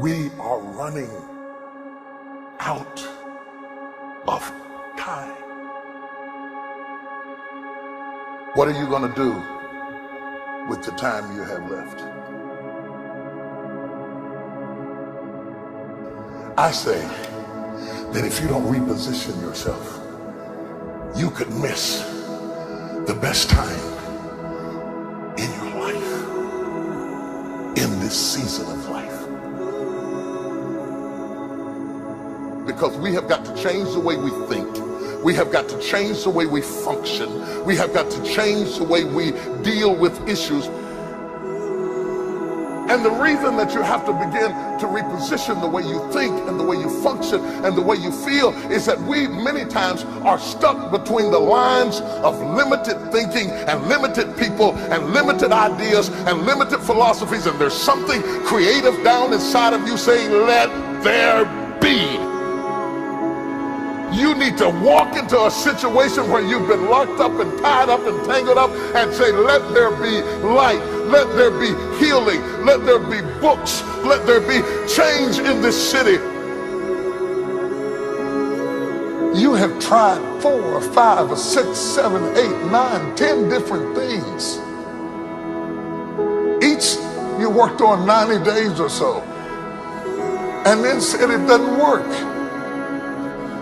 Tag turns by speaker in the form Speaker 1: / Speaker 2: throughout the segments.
Speaker 1: We are running out of time. What are you going to do with the time you have left? I say that if you don't reposition yourself, you could miss the best time in your life, in this season of life. Because we have got to change the way we think. We have got to change the way we function. We have got to change the way we deal with issues. And the reason that you have to begin to reposition the way you think and the way you function and the way you feel is that we many times are stuck between the lines of limited thinking and limited people and limited ideas and limited philosophies, and there's something creative down inside of you saying, let there be. You need to walk into a situation where you've been locked up and tied up and tangled up and say, let there be light, let there be healing, let there be books, let there be change in this city. You have tried 4 or 5 or 6, 7, 8, 9, 10 different things. Each you worked on 90 days or so and then said it doesn't work.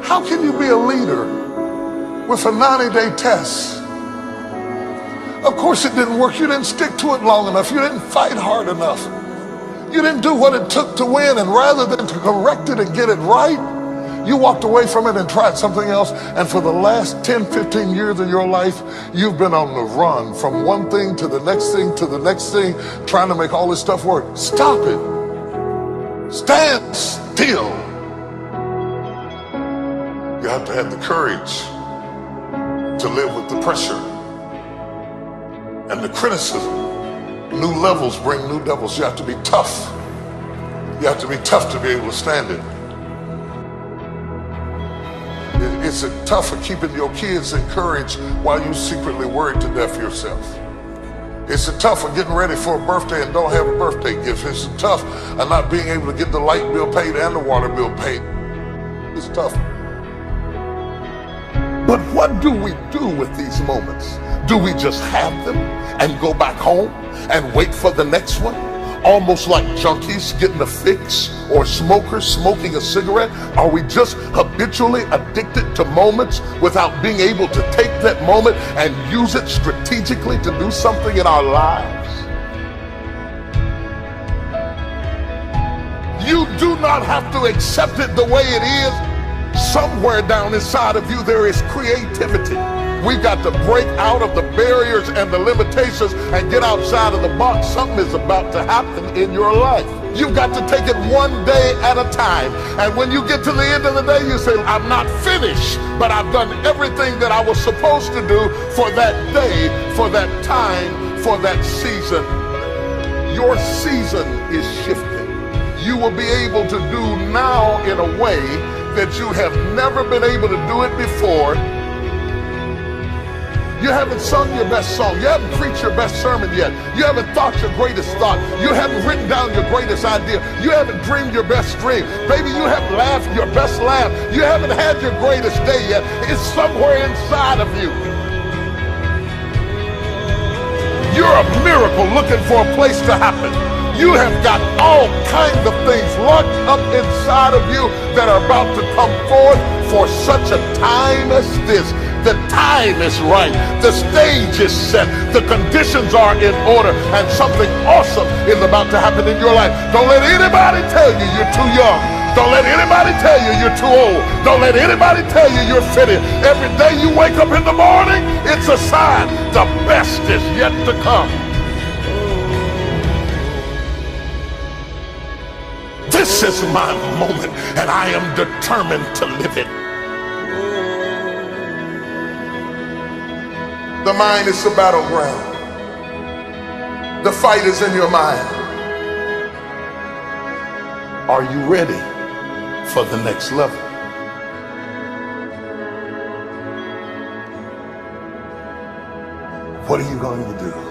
Speaker 1: How can you be a leader with a 90-day test? Of course it didn't work. You didn't stick to it long enough. You didn't fight hard enough. You didn't do what it took to win, and rather than to correct it and get it right, you walked away from it and tried something else. And for the last 10, 15 years of your life, you've been on the run from one thing to the next thing to the next thing, trying to make all this stuff work. Stop it. Stand still. You have to have the courage to live with the pressure and the criticism. New levels bring new devils. You have to be tough. You have to be tough to be able to stand it. It's tough for keeping your kids encouraged while you secretly worried to death yourself. It's tough for getting ready for a birthday and don't have a birthday gift. It's tough of not being able to get the light bill paid and the water bill paid. It's tough. But what do we do with these moments? Do we just have them and go back home and wait for the next one? Almost like junkies getting a fix or smokers smoking a cigarette? Are we just habitually addicted to moments without being able to take that moment and use it strategically to do something in our lives? You do not have to accept it the way it is. Somewhere down inside of you there is creativity. We've got to break out of the barriers and the limitations and get outside of the box. Something is about to happen in your life. You've got to take it one day at a time. And when you get to the end of the day, you say, I'm not finished, but I've done everything that I was supposed to do for that day, for that time, for that season. Your season is shifting. You will be able to do now in a way that you have never been able to do it before. You haven't sung your best song. You haven't preached your best sermon yet. You haven't thought your greatest thought. You haven't written down your greatest idea. You haven't dreamed your best dream. Maybe you haven't laughed your best laugh. You haven't had your greatest day yet. It's somewhere inside of you. You're a miracle looking for a place to happen. You have got all kinds of things locked up inside of you that are about to come forth for such a time as this. The time is right. The stage is set. The conditions are in order, and something awesome is about to happen in your life. Don't let anybody tell you you're too young. Don't let anybody tell you you're too old. Don't let anybody tell you you're fitted. Every day you wake up in the morning, it's a sign the best is yet to come. This is my moment, and I am determined to live it. The mind is the battleground. The fight is in your mind. Are you ready for the next level? What are you going to do?